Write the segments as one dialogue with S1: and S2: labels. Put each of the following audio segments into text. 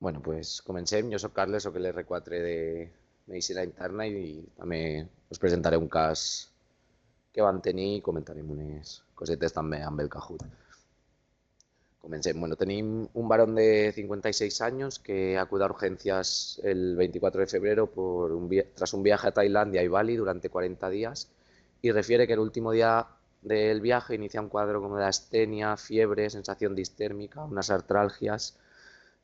S1: Bueno, pues comencem. Jo sóc Carles, sóc l'R4 de Medicina Interna i també us presentaré un cas que vam tenir i comentarem unes cosetes també amb el Kahoot. Comencem. Bueno, tenim un varón de 56 años que acude a urgencias el 24 de febrero tras un viaje a Tailandia y Bali durante 40 días y refiere que el último día del viaje inicia un cuadro como de astenia, fiebre, sensación distérmica, unas artralgias,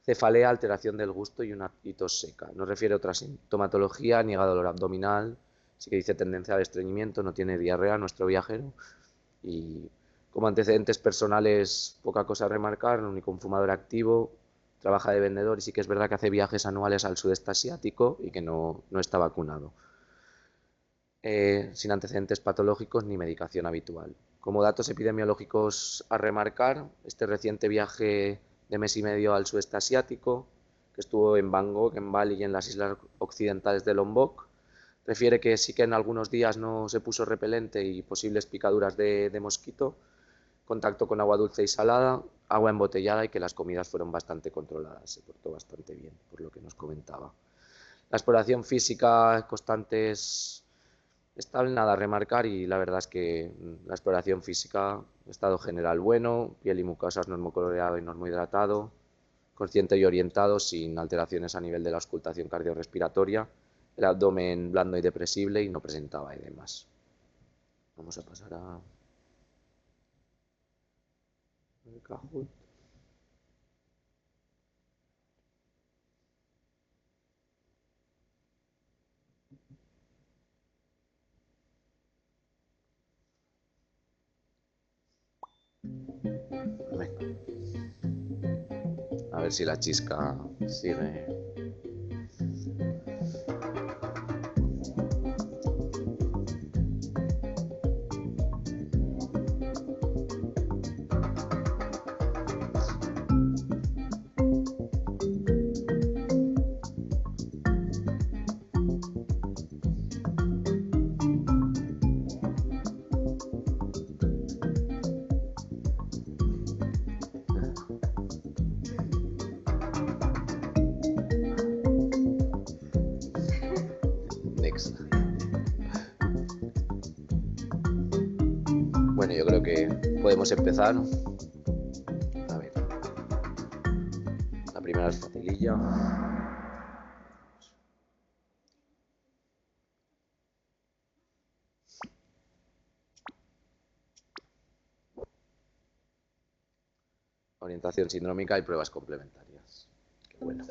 S1: cefalea, alteración del gusto y tos seca. No refiere a otra sintomatología, niega dolor abdominal, sí que dice tendencia al estreñimiento, no tiene diarrea nuestro viajero y como antecedentes personales poca cosa a remarcar, el único un fumador activo, trabaja de vendedor y sí que es verdad que hace viajes anuales al sudeste asiático y que no está vacunado. Sin antecedentes patológicos ni medicación habitual. Como datos epidemiológicos a remarcar, este reciente viaje de mes y medio al sudeste asiático, que estuvo en Bangkok, en Bali y en las islas occidentales de Lombok, refiere que sí que en algunos días no se puso repelente y posibles picaduras de mosquito, contacto con agua dulce y salada, agua embotellada y que las comidas fueron bastante controladas, se portó bastante bien, por lo que nos comentaba. La exploración física constante es estable, nada a remarcar y la verdad es que la exploración física, estado general bueno, piel y mucosas normocoloreado y normohidratado, consciente y orientado, sin alteraciones a nivel de la auscultación cardiorrespiratoria, el abdomen blando y depresible y no presentaba edemas. Vamos a pasar a el Kahoot. A ver si la chisca sigue. Next. Bueno, yo creo que podemos empezar. A ver. La primera es facililla. Orientación sindrómica y pruebas complementarias. Qué bueno.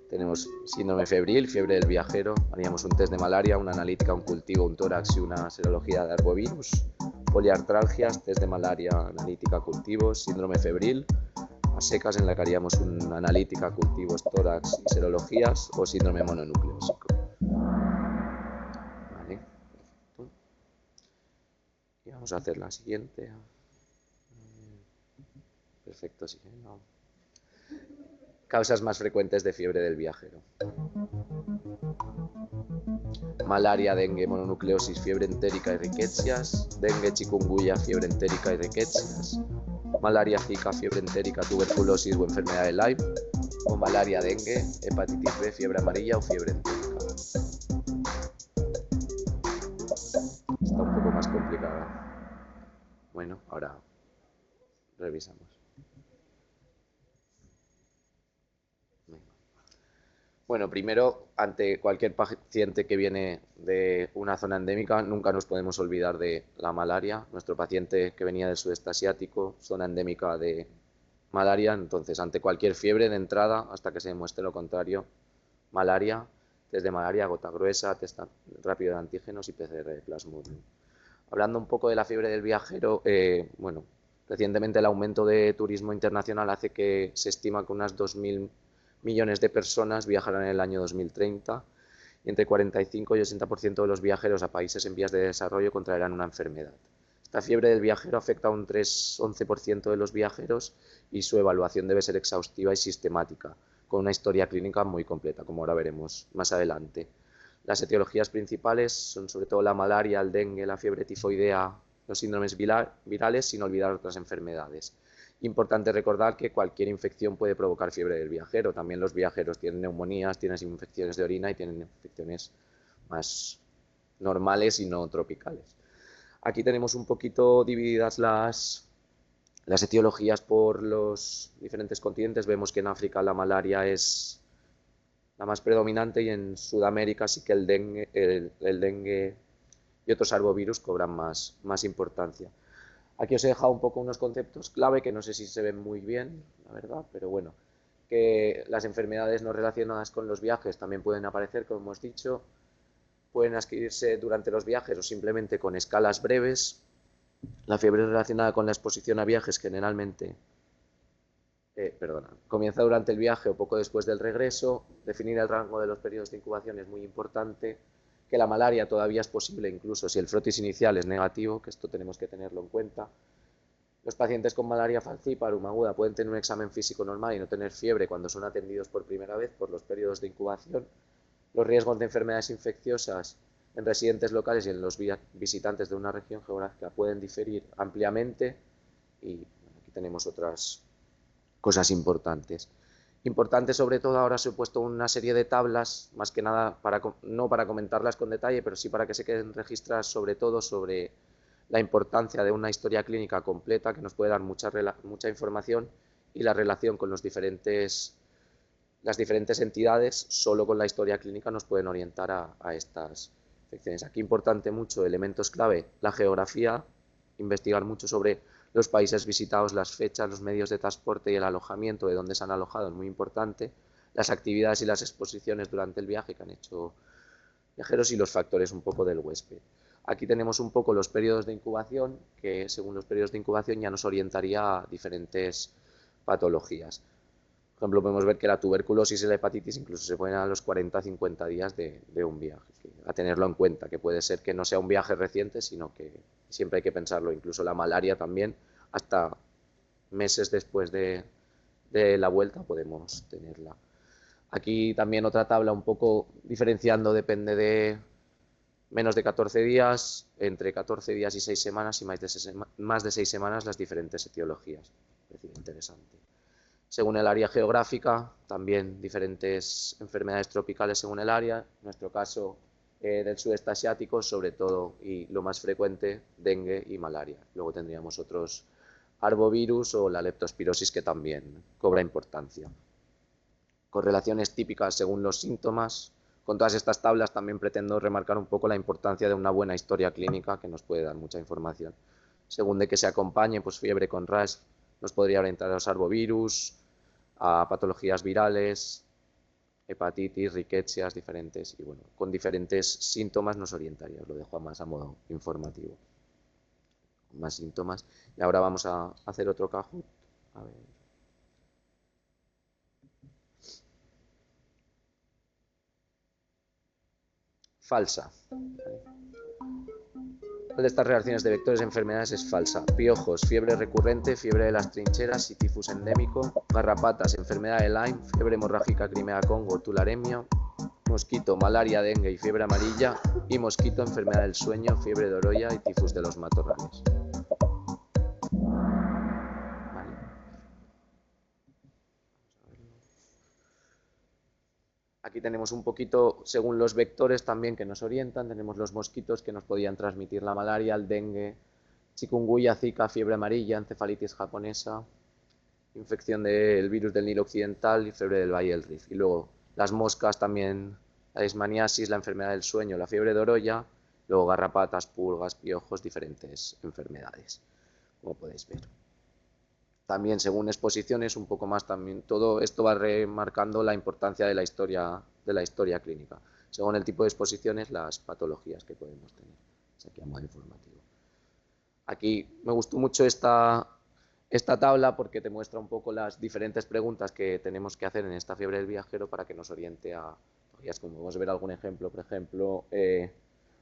S1: Tenemos síndrome febril, fiebre del viajero, haríamos un test de malaria, una analítica, un cultivo, un tórax y una serología de arbovirus. Poliartralgias, test de malaria, analítica, cultivos, síndrome febril, a secas en la que haríamos una analítica, cultivos, tórax y serologías, o síndrome mononucleósico. Vale, perfecto. Y vamos a hacer la siguiente. Perfecto, sí. No. Causas más frecuentes de fiebre del viajero. Malaria, dengue, mononucleosis, fiebre entérica y riquecias. Dengue, chikungunya, fiebre entérica y riquecias. Malaria, zika, fiebre entérica, tuberculosis o enfermedad de Lyme. O malaria, dengue, hepatitis B, fiebre amarilla o fiebre entérica. Está un poco más complicada. Bueno, ahora revisamos. Bueno, primero, ante cualquier paciente que viene de una zona endémica, nunca nos podemos olvidar de la malaria. Nuestro paciente que venía del sudeste asiático, zona endémica de malaria, entonces ante cualquier fiebre de entrada, hasta que se demuestre lo contrario, malaria, test de malaria, gota gruesa, test rápido de antígenos y PCR de Plasmodium. Hablando un poco de la fiebre del viajero, bueno, recientemente el aumento de turismo internacional hace que se estima que unas 2.000 millones de personas viajarán en el año 2030 y entre 45 y 80% de los viajeros a países en vías de desarrollo contraerán una enfermedad. Esta fiebre del viajero afecta a un 3-11% de los viajeros y su evaluación debe ser exhaustiva y sistemática, con una historia clínica muy completa, como ahora veremos más adelante. Las etiologías principales son sobre todo la malaria, el dengue, la fiebre tifoidea, los síndromes virales, sin olvidar otras enfermedades. Importante recordar que cualquier infección puede provocar fiebre del viajero. También los viajeros tienen neumonías, tienen infecciones de orina y tienen infecciones más normales y no tropicales. Aquí tenemos un poquito divididas las etiologías por los diferentes continentes. Vemos que en África la malaria es la más predominante y en Sudamérica sí que el dengue y otros arbovirus cobran más importancia. Aquí os he dejado un poco unos conceptos clave que no sé si se ven muy bien, la verdad, pero bueno, que las enfermedades no relacionadas con los viajes también pueden aparecer, como hemos dicho, pueden adquirirse durante los viajes o simplemente con escalas breves. La fiebre relacionada con la exposición a viajes generalmente comienza durante el viaje o poco después del regreso. Definir el rango de los periodos de incubación es muy importante. Que la malaria todavía es posible incluso si el frotis inicial es negativo, que esto tenemos que tenerlo en cuenta. Los pacientes con malaria falciparum aguda pueden tener un examen físico normal y no tener fiebre cuando son atendidos por primera vez por los periodos de incubación. Los riesgos de enfermedades infecciosas en residentes locales y en los visitantes de una región geográfica pueden diferir ampliamente y aquí tenemos otras cosas importantes. Importante sobre todo, ahora os he puesto una serie de tablas, más que nada, no para comentarlas con detalle, pero sí para que se queden registradas sobre todo sobre la importancia de una historia clínica completa que nos puede dar mucha información y la relación con las diferentes entidades, solo con la historia clínica nos pueden orientar a estas infecciones. Aquí importante mucho, elementos clave, la geografía, investigar mucho sobre los países visitados, las fechas, los medios de transporte y el alojamiento, de dónde se han alojado, es muy importante, las actividades y las exposiciones durante el viaje que han hecho viajeros y los factores un poco del huésped. Aquí tenemos un poco los periodos de incubación, que según los periodos de incubación ya nos orientaría a diferentes patologías. Por ejemplo, podemos ver que la tuberculosis y la hepatitis incluso se pueden a los 40-50 días de un viaje. A tenerlo en cuenta, que puede ser que no sea un viaje reciente, sino que siempre hay que pensarlo. Incluso la malaria también, hasta meses después de la vuelta podemos tenerla. Aquí también otra tabla un poco diferenciando, depende de menos de 14 días, entre 14 días y 6 semanas y más de 6 semanas las diferentes etiologías. Es decir, interesante. Según el área geográfica, también diferentes enfermedades tropicales según el área. En nuestro caso, del sudeste asiático, sobre todo, y lo más frecuente, dengue y malaria. Luego tendríamos otros arbovirus o la leptospirosis, que también cobra importancia. Correlaciones típicas según los síntomas. Con todas estas tablas también pretendo remarcar un poco la importancia de una buena historia clínica, que nos puede dar mucha información. Según de que se acompañe, pues fiebre con rash nos podría orientar a los arbovirus, a patologías virales, hepatitis, riquecias diferentes, y bueno, con diferentes síntomas nos orientaría. Os lo dejo más a modo informativo. Más síntomas. Y ahora vamos a hacer otro Kahoot. A ver. Falsa. ¿Cuál de estas relaciones de vectores de enfermedades es falsa? Piojos, fiebre recurrente, fiebre de las trincheras y tifus endémico, garrapatas, enfermedad de Lyme, fiebre hemorrágica Crimea-Congo, tularemia, mosquito, malaria, dengue y fiebre amarilla, y mosquito, enfermedad del sueño, fiebre de Oroya y tifus de los matorrales. Vale. Aquí tenemos un poquito, según los vectores también que nos orientan, tenemos los mosquitos que nos podían transmitir la malaria, el dengue, chikungunya, zika, fiebre amarilla, encefalitis japonesa, infección del virus del Nilo Occidental y fiebre del Valle del Rift. Y luego las moscas también, la leishmaniasis, la enfermedad del sueño, la fiebre de Oroya, luego garrapatas, pulgas, piojos, diferentes enfermedades, como podéis ver. También según exposiciones, un poco más también, todo esto va remarcando la importancia de la historia clínica. Según el tipo de exposiciones, las patologías que podemos tener. Es aquí a modo informativo. Aquí me gustó mucho esta tabla porque te muestra un poco las diferentes preguntas que tenemos que hacer en esta fiebre del viajero para que nos oriente a como vamos a ver algún ejemplo. Por ejemplo,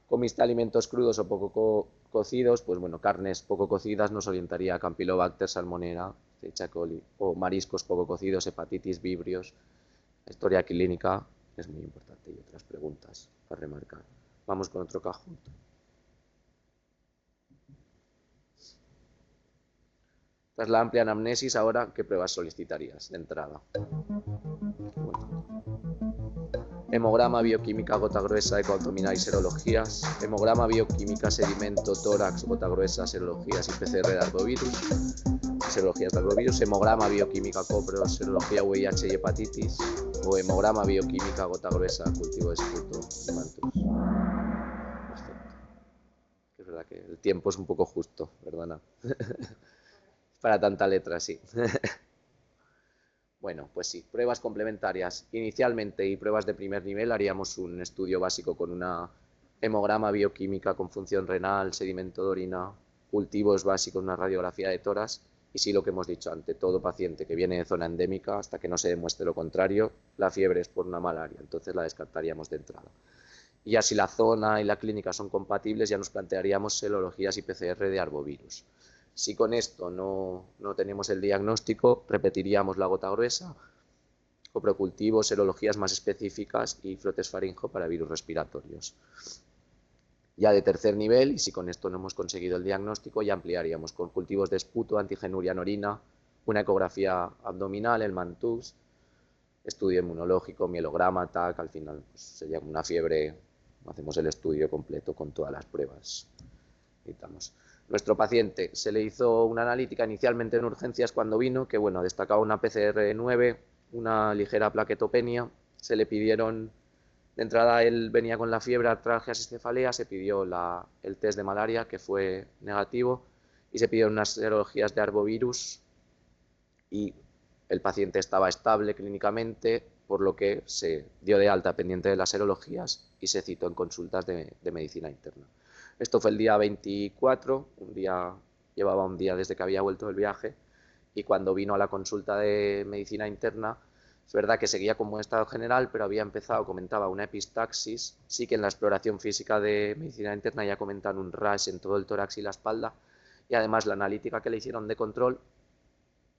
S1: ¿comiste alimentos crudos o poco cocidos? Pues bueno, carnes poco cocidas nos orientaría a Campylobacter, Salmonella, E. coli, o mariscos poco cocidos, hepatitis, vibrios. La historia clínica es muy importante y otras preguntas para remarcar. Vamos con otro Kahoot. Tras la amplia anamnesis, ahora, ¿qué pruebas solicitarías de entrada? Bueno. Hemograma, bioquímica, gota gruesa, eco abdominal y serologías. Hemograma, bioquímica, sedimento, tórax, gota gruesa, serologías y PCR de arbovirus. Serologías de arbovirus. Hemograma, bioquímica, copro, serología VIH y hepatitis. O hemograma, bioquímica, gota gruesa, cultivo de esputo y mantos. Perfecto. Es verdad que el tiempo es un poco justo, perdona. Para tanta letra, sí. Bueno, pues sí, pruebas complementarias. Inicialmente y pruebas de primer nivel haríamos un estudio básico con una hemograma bioquímica con función renal, sedimento de orina, cultivos básicos, una radiografía de tórax y sí lo que hemos dicho, ante todo paciente que viene de zona endémica, hasta que no se demuestre lo contrario, la fiebre es por una malaria, entonces la descartaríamos de entrada. Y ya si la zona y la clínica son compatibles, ya nos plantearíamos serologías y PCR de arbovirus. Si con esto no tenemos el diagnóstico, repetiríamos la gota gruesa, coprocultivos, serologías más específicas y frotes faríngeo para virus respiratorios. Ya de tercer nivel, y si con esto no hemos conseguido el diagnóstico, ya ampliaríamos con cultivos de esputo, antigenuria en orina, una ecografía abdominal, el Mantoux, estudio inmunológico, mielograma, TAC, al final pues, sería una fiebre, hacemos el estudio completo con todas las pruebas. Necesitamos. Nuestro paciente se le hizo una analítica inicialmente en urgencias cuando vino, que bueno, destacaba una PCR9, una ligera plaquetopenia, se le pidieron, de entrada él venía con la fiebre, artralgias y cefalea, se pidió el test de malaria, que fue negativo, y se pidieron unas serologías de arbovirus, y el paciente estaba estable clínicamente, por lo que se dio de alta pendiente de las serologías y se citó en consultas de medicina interna. Esto fue el día 24, llevaba un día desde que había vuelto del viaje, y cuando vino a la consulta de medicina interna, es verdad que seguía como estado general, pero había empezado, comentaba, una epistaxis, sí que en la exploración física de medicina interna ya comentan un rash en todo el tórax y la espalda, y además la analítica que le hicieron de control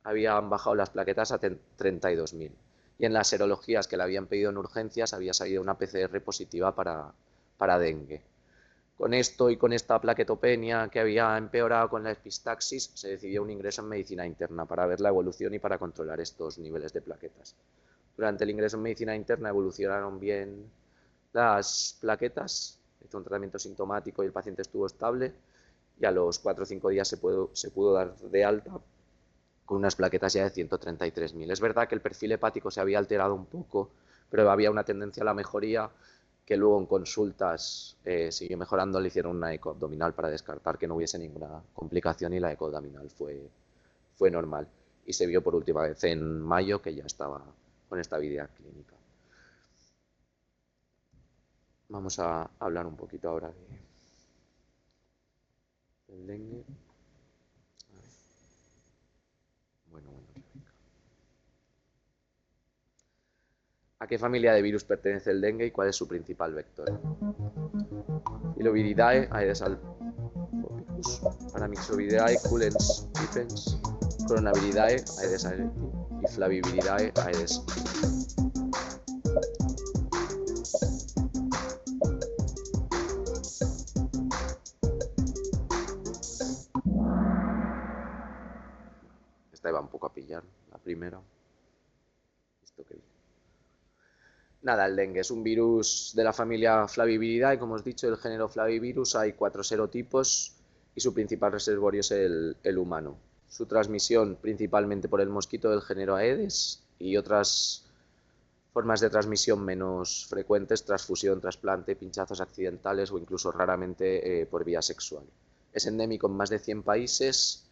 S1: habían bajado las plaquetas a 32.000. Y en las serologías que le habían pedido en urgencias había salido una PCR positiva para dengue. Con esto y con esta plaquetopenia que había empeorado con la epistaxis, se decidió un ingreso en medicina interna para ver la evolución y para controlar estos niveles de plaquetas. Durante el ingreso en medicina interna evolucionaron bien las plaquetas, hizo un tratamiento sintomático y el paciente estuvo estable, y a los 4 o 5 días se pudo dar de alta con unas plaquetas ya de 133.000. Es verdad que el perfil hepático se había alterado un poco, pero había una tendencia a la mejoría, que luego en consultas siguió mejorando, le hicieron una eco abdominal para descartar que no hubiese ninguna complicación y la eco abdominal fue normal. Y se vio por última vez en mayo que ya estaba con estabilidad clínica. Vamos a hablar un poquito ahora del dengue. Bueno. ¿A qué familia de virus pertenece el dengue y cuál es su principal vector? Filoviridae, Aedes albopicus, Paramyxoviridae, Culens vipens, Coronaviridae, Aedes aegypti y Flaviviridae, Aedes. Esta iba un poco a pillar, la primera. ¿Esto qué dice? Nada, el dengue es un virus de la familia Flaviviridae, como os he dicho, del género Flavivirus. Hay 4 serotipos y su principal reservorio es el humano. Su transmisión principalmente por el mosquito del género Aedes y otras formas de transmisión menos frecuentes, transfusión, trasplante, pinchazos accidentales o incluso raramente por vía sexual. Es endémico en más de 100 países,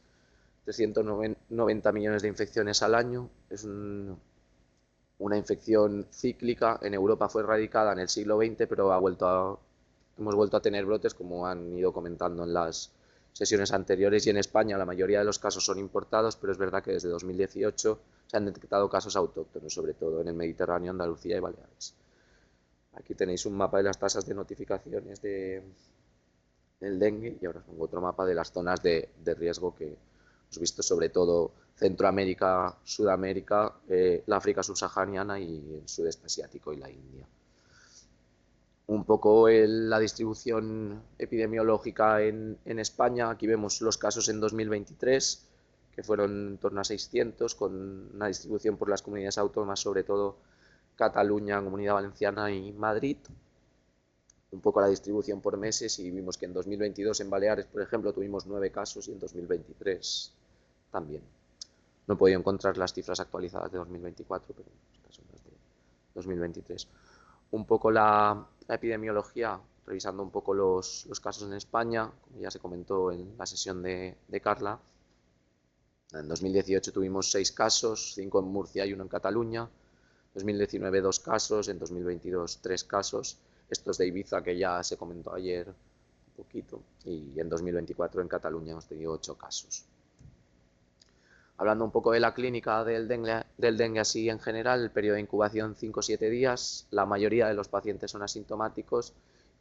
S1: 390 millones de infecciones al año. Es una infección cíclica. En Europa fue erradicada en el siglo XX, pero hemos vuelto a tener brotes, como han ido comentando en las sesiones anteriores, y en España la mayoría de los casos son importados, pero es verdad que desde 2018 se han detectado casos autóctonos, sobre todo en el Mediterráneo, Andalucía y Baleares. Aquí tenéis un mapa de las tasas de notificaciones del dengue, y ahora os pongo otro mapa de las zonas de riesgo que hemos visto, sobre todo Centroamérica, Sudamérica, la África subsahariana y el sudeste asiático y la India. Un poco la distribución epidemiológica en España. Aquí vemos los casos en 2023. que fueron en torno a 600, con una distribución por las comunidades autónomas, sobre todo Cataluña, Comunidad Valenciana y Madrid. Un poco la distribución por meses y vimos que en 2022 en Baleares, por ejemplo, tuvimos 9 casos y en 2023 también. No he podido encontrar las cifras actualizadas de 2024, pero estas son las de 2023. Un poco la epidemiología, revisando un poco los casos en España, como ya se comentó en la sesión de Carla. En 2018 tuvimos 6 casos, 5 en Murcia y 1 en Cataluña. En 2019 2 casos, en 2022 3 casos. Estos de Ibiza, que ya se comentó ayer un poquito, y en 2024 en Cataluña hemos tenido 8 casos. Hablando un poco de la clínica del dengue así en general, el periodo de incubación 5 o 7 días, la mayoría de los pacientes son asintomáticos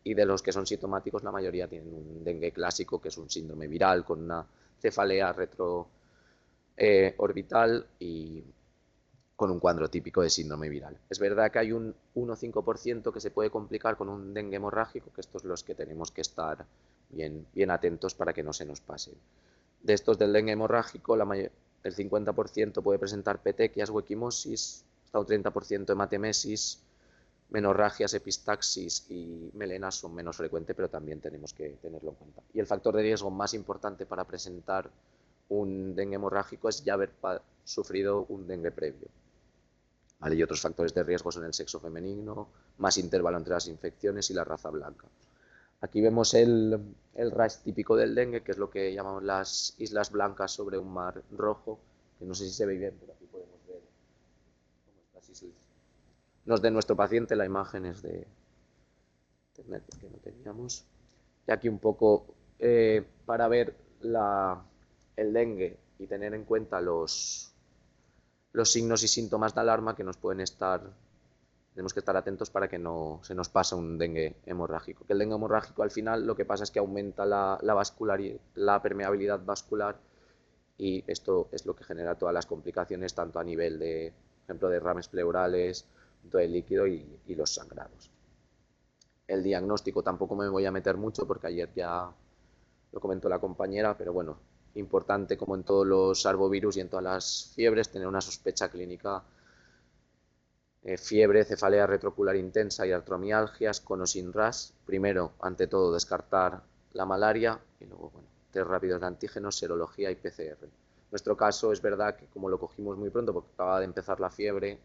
S1: y de los que son sintomáticos la mayoría tienen un dengue clásico, que es un síndrome viral con una cefalea retroorbital y con un cuadro típico de síndrome viral. Es verdad que hay un 1 o 5% que se puede complicar con un dengue hemorrágico, que estos son los que tenemos que estar bien atentos para que no se nos pase. De estos del dengue hemorrágico, el 50% puede presentar petequias o equimosis, hasta un 30% hematemesis, menorragias, epistaxis y melenas son menos frecuentes, pero también tenemos que tenerlo en cuenta. Y el factor de riesgo más importante para presentar un dengue hemorrágico es ya haber sufrido un dengue previo. ¿Vale? Y otros factores de riesgo son el sexo femenino, más intervalo entre las infecciones y la raza blanca. Aquí vemos el rash típico del dengue, que es lo que llamamos las islas blancas sobre un mar rojo, que no sé si se ve bien, pero aquí podemos ver las islas. No es de nuestro paciente, la imagen es de internet que no teníamos. Y aquí un poco para ver el dengue y tener en cuenta los signos y síntomas de alarma que nos pueden estar. Tenemos que estar atentos para que no se nos pase un dengue hemorrágico. Que el dengue hemorrágico al final lo que pasa es que aumenta la permeabilidad vascular y esto es lo que genera todas las complicaciones, tanto a nivel de, por ejemplo, derrames pleurales, de líquido y los sangrados. El diagnóstico tampoco me voy a meter mucho porque ayer ya lo comentó la compañera, pero bueno, importante como en todos los arbovirus y en todas las fiebres tener una sospecha clínica. Fiebre, cefalea retroocular intensa y artromialgias con o sin RAS. Primero, ante todo, descartar la malaria y luego, bueno, test rápidos de antígenos, serología y PCR. En nuestro caso es verdad que como lo cogimos muy pronto porque acababa de empezar la fiebre,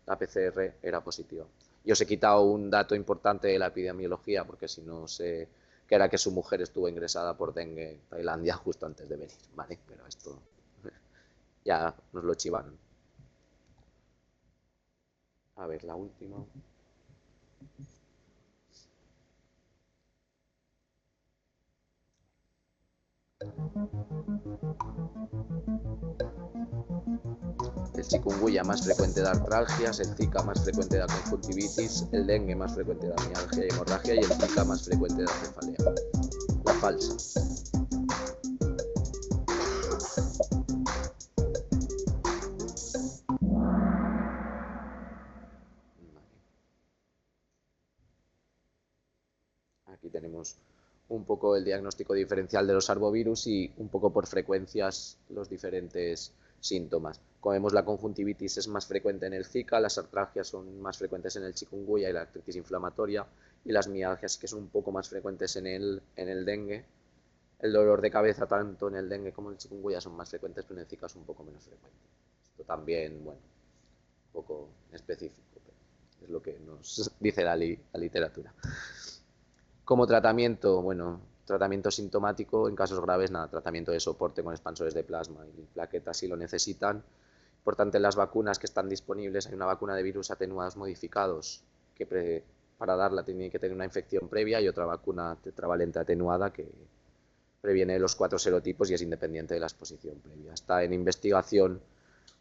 S1: la PCR era positiva. Y os he quitado un dato importante de la epidemiología porque si no sé, que era que su mujer estuvo ingresada por dengue en Tailandia justo antes de venir, ¿vale? Pero esto ya nos lo chivaron. A ver, la última. El chikungunya más frecuente da artralgias, el zika más frecuente da conjuntivitis, el dengue más frecuente da mialgia y hemorragia y el zika más frecuente da cefalea. La falsa. Aquí tenemos un poco el diagnóstico diferencial de los arbovirus y un poco por frecuencias los diferentes síntomas. Como vemos, la conjuntivitis es más frecuente en el Zika, las artralgias son más frecuentes en el chikungunya y la artritis inflamatoria, y las mialgias que son un poco más frecuentes en el dengue. El dolor de cabeza tanto en el dengue como en el chikungunya son más frecuentes, pero en el Zika es un poco menos frecuente. Esto también, bueno, un poco específico, pero es lo que nos dice la literatura. Como tratamiento, bueno, tratamiento sintomático, en casos graves, nada, tratamiento de soporte con expansores de plasma y plaquetas si lo necesitan. Importante, en las vacunas que están disponibles, hay una vacuna de virus atenuados modificados que para darla tiene que tener una infección previa y otra vacuna tetravalente atenuada que previene los 4 serotipos y es independiente de la exposición previa. Está en investigación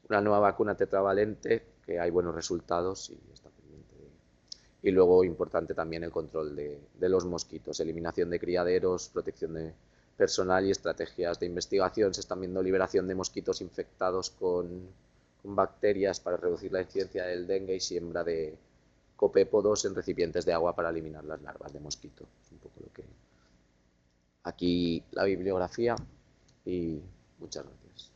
S1: una nueva vacuna tetravalente que hay buenos resultados y está pendiente de. Y luego importante también el control de los mosquitos, eliminación de criaderos, protección de personal y estrategias de investigación. Se están viendo liberación de mosquitos infectados con bacterias para reducir la incidencia del dengue y siembra de copépodos en recipientes de agua para eliminar las larvas de mosquito. Es un poco lo que. Aquí la bibliografía y muchas gracias.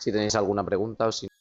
S1: si tenéis alguna pregunta o si